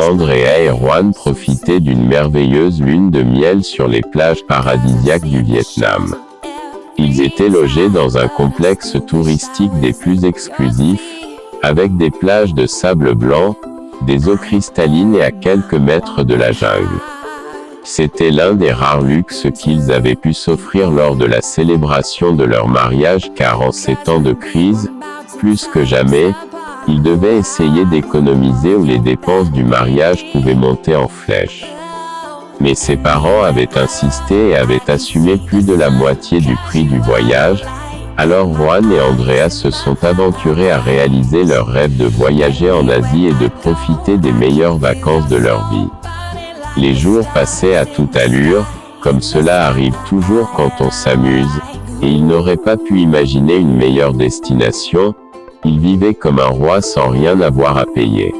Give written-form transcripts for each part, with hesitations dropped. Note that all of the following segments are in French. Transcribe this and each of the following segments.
Andrea et Juan profitaient d'une merveilleuse lune de miel sur les plages paradisiaques du Vietnam. Ils étaient logés dans un complexe touristique des plus exclusifs, avec des plages de sable blanc, des eaux cristallines et à quelques mètres de la jungle. C'était l'un des rares luxes qu'ils avaient pu s'offrir lors de la célébration de leur mariage, car en ces temps de crise, plus que jamais, ils devaient essayer d'économiser ou les dépenses du mariage pouvaient monter en flèche. Mais ses parents avaient insisté et avaient assumé plus de la moitié du prix du voyage, alors Juan et Andrea se sont aventurés à réaliser leur rêve de voyager en Asie et de profiter des meilleures vacances de leur vie. Les jours passaient à toute allure, comme cela arrive toujours quand on s'amuse, et ils n'auraient pas pu imaginer une meilleure destination. Ils vivaient comme un roi sans rien avoir à payer.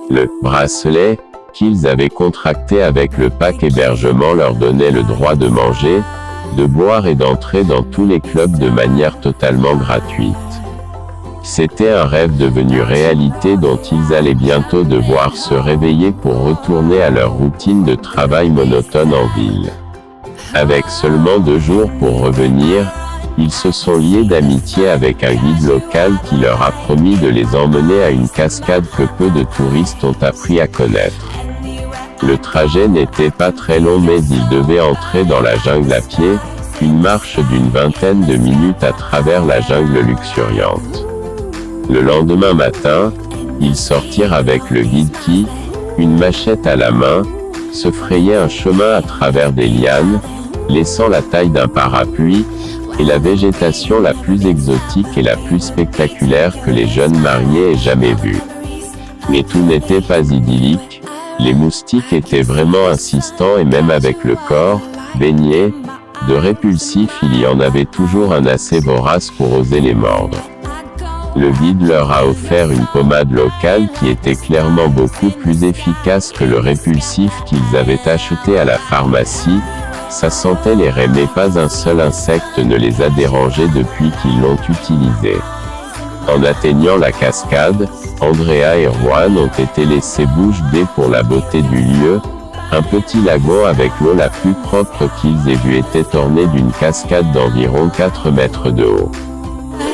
Le bracelet qu'ils avaient contracté avec le pack hébergement leur donnait le droit de manger, de boire et d'entrer dans tous les clubs de manière totalement gratuite. C'était un rêve devenu réalité dont ils allaient bientôt devoir se réveiller pour retourner à leur routine de travail monotone en ville. Avec seulement 2 jours pour revenir, ils se sont liés d'amitié avec un guide local qui leur a promis de les emmener à une cascade que peu de touristes ont appris à connaître. Le trajet n'était pas très long mais ils devaient entrer dans la jungle à pied, une marche d'une vingtaine de minutes à travers la jungle luxuriante. Le lendemain matin, ils sortirent avec le guide qui, une machette à la main, se frayait un chemin à travers des lianes, laissant la taille d'un parapluie, et la végétation la plus exotique et la plus spectaculaire que les jeunes mariés aient jamais vue. Mais tout n'était pas idyllique, les moustiques étaient vraiment insistants et même avec le corps, baigné, de répulsifs il y en avait toujours un assez vorace pour oser les mordre. Le guide leur a offert une pommade locale qui était clairement beaucoup plus efficace que le répulsif qu'ils avaient acheté à la pharmacie. Ça sentait les raies mais pas un seul insecte ne les a dérangés depuis qu'ils l'ont utilisé. En atteignant la cascade, Andrea et Juan ont été laissés bouche bée pour la beauté du lieu. Un petit lagon avec l'eau la plus propre qu'ils aient vue était orné d'une cascade d'environ 4 mètres de haut.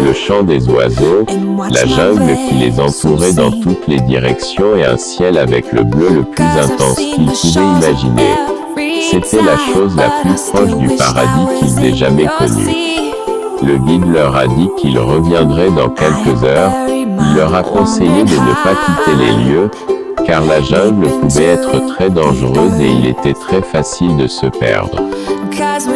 Le chant des oiseaux, la jungle qui les entourait dans toutes les directions et un ciel avec le bleu le plus intense qu'ils pouvaient imaginer. C'était la chose la plus proche du paradis qu'ils aient jamais connu. Le guide leur a dit qu'il reviendrait dans quelques heures. Il leur a conseillé de ne pas quitter les lieux, car la jungle pouvait être très dangereuse et il était très facile de se perdre.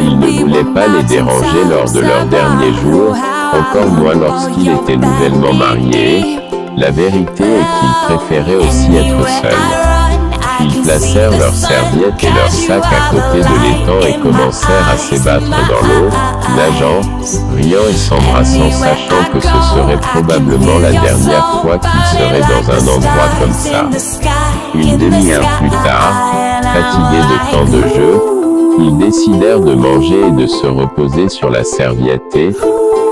Il ne voulait pas les déranger lors de leur dernier jour, encore moins lorsqu'ils étaient nouvellement mariés. La vérité est qu'ils préféraient aussi être seuls. Ils placèrent leurs serviettes et leurs sacs à côté de l'étang et commencèrent à s'ébattre dans l'eau, nageant, riant et s'embrassant, sachant que ce serait probablement la dernière fois qu'ils seraient dans un endroit comme ça. Une demi-heure plus tard, fatigués de tant de jeux, ils décidèrent de manger et de se reposer sur la serviette et,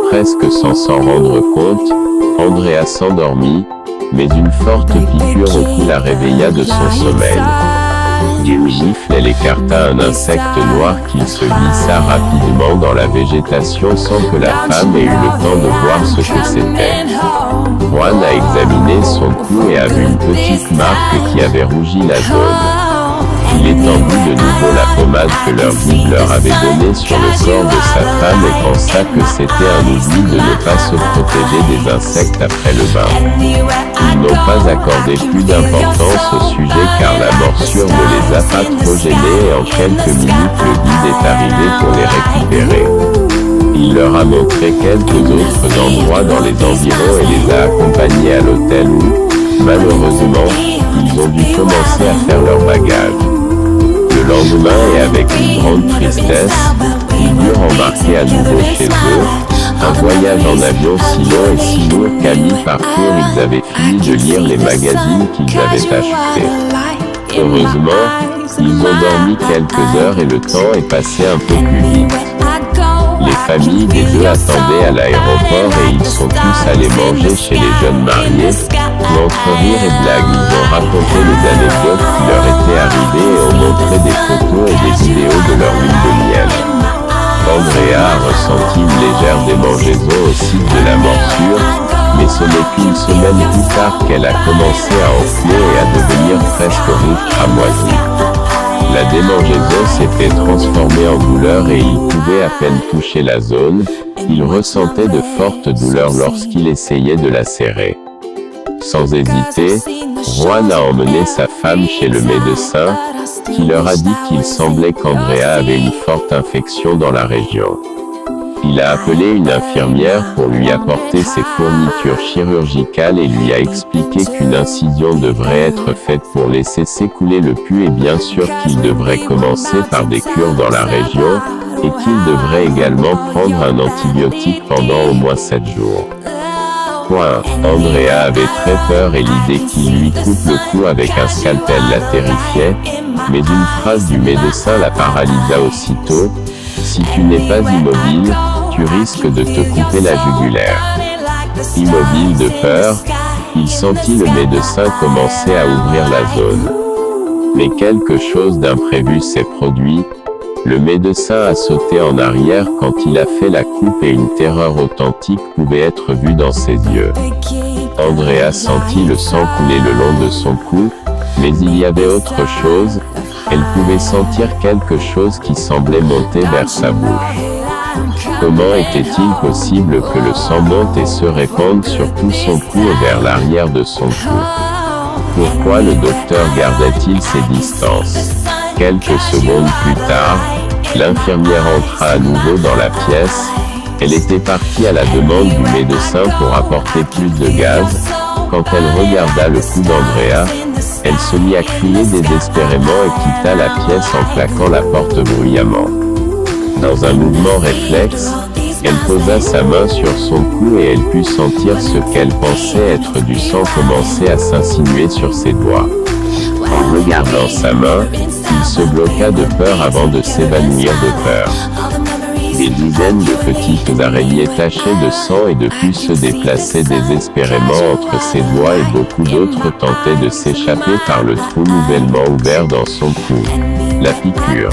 presque sans s'en rendre compte, Andrea s'endormit, mais une forte piqûre au cou la réveilla de son sommeil. D'une gifle, elle écarta un insecte noir qui se glissa rapidement dans la végétation sans que la femme ait eu le temps de voir ce que c'était. Juan a examiné son cou et a vu une petite marque qui avait rougi la zone. Il étendit de nouveau la pommade que leur guide leur avait donnée sur le corps de sa femme et pensa que c'était un oubli de ne pas se protéger des insectes après le bain. Ils n'ont pas accordé plus d'importance au sujet car la morsure ne les a pas trop gênés et en quelques minutes le guide est arrivé pour les récupérer. Il leur a montré quelques autres endroits dans les environs et les a accompagnés à l'hôtel où, malheureusement, ils ont dû commencer à faire leur bagage. Le lendemain et avec une grande tristesse, ils durent embarquer à nouveau chez eux. Un voyage en avion si long et si lourd qu'à mi-parcours ils avaient fini de lire les magazines qu'ils avaient achetés. Heureusement, ils ont dormi quelques heures et le temps est passé un peu plus vite. Les familles des deux attendaient à l'aéroport et ils sont tous allés manger chez les jeunes mariés. Entre rire et blague, ils ont raconté les anecdotes qui leur étaient arrivées et ont montré des photos et des vidéos de leur lune de miel. Andrea a ressenti une légère démangeaison au site de la morsure, mais ce n'est qu'une semaine plus tard qu'elle a commencé à enfler et à devenir presque rouge cramoisie. La démangeaison s'était transformée en douleur et il pouvait à peine toucher la zone. Il ressentait de fortes douleurs lorsqu'il essayait de la serrer. Sans hésiter, Juan a emmené sa femme chez le médecin, qui leur a dit qu'il semblait qu'Andrea avait une forte infection dans la région. Il a appelé une infirmière pour lui apporter ses fournitures chirurgicales et lui a expliqué qu'une incision devrait être faite pour laisser s'écouler le pus et bien sûr qu'il devrait commencer par des cures dans la région, et qu'il devrait également prendre un antibiotique pendant au moins 7 jours. Andrea avait très peur et l'idée qu'il lui coupe le cou avec un scalpel la terrifiait, mais une phrase du médecin la paralysa aussitôt. Si tu n'es pas immobile, tu risques de te couper la jugulaire. Immobile de peur, il sentit le médecin commencer à ouvrir la zone. Mais quelque chose d'imprévu s'est produit. Le médecin a sauté en arrière quand il a fait la coupe et une terreur authentique pouvait être vue dans ses yeux. Andrea sentit le sang couler le long de son cou, mais il y avait autre chose, elle pouvait sentir quelque chose qui semblait monter vers sa bouche. Comment était-il possible que le sang monte et se répande sur tout son cou et vers l'arrière de son cou? Pourquoi le docteur gardait-il ses distances? Quelques secondes plus tard, l'infirmière entra à nouveau dans la pièce. Elle était partie à la demande du médecin pour apporter plus de gaz. Quand elle regarda le cou d'Andrea, elle se mit à crier désespérément et quitta la pièce en claquant la porte bruyamment. Dans un mouvement réflexe, elle posa sa main sur son cou et elle put sentir ce qu'elle pensait être du sang commencer à s'insinuer sur ses doigts. En regardant sa main, il se bloqua de peur avant de s'évanouir de peur. Des dizaines de petites araignées tachées de sang et de pus se déplaçaient désespérément entre ses doigts et beaucoup d'autres tentaient de s'échapper par le trou nouvellement ouvert dans son cou. La piqûre.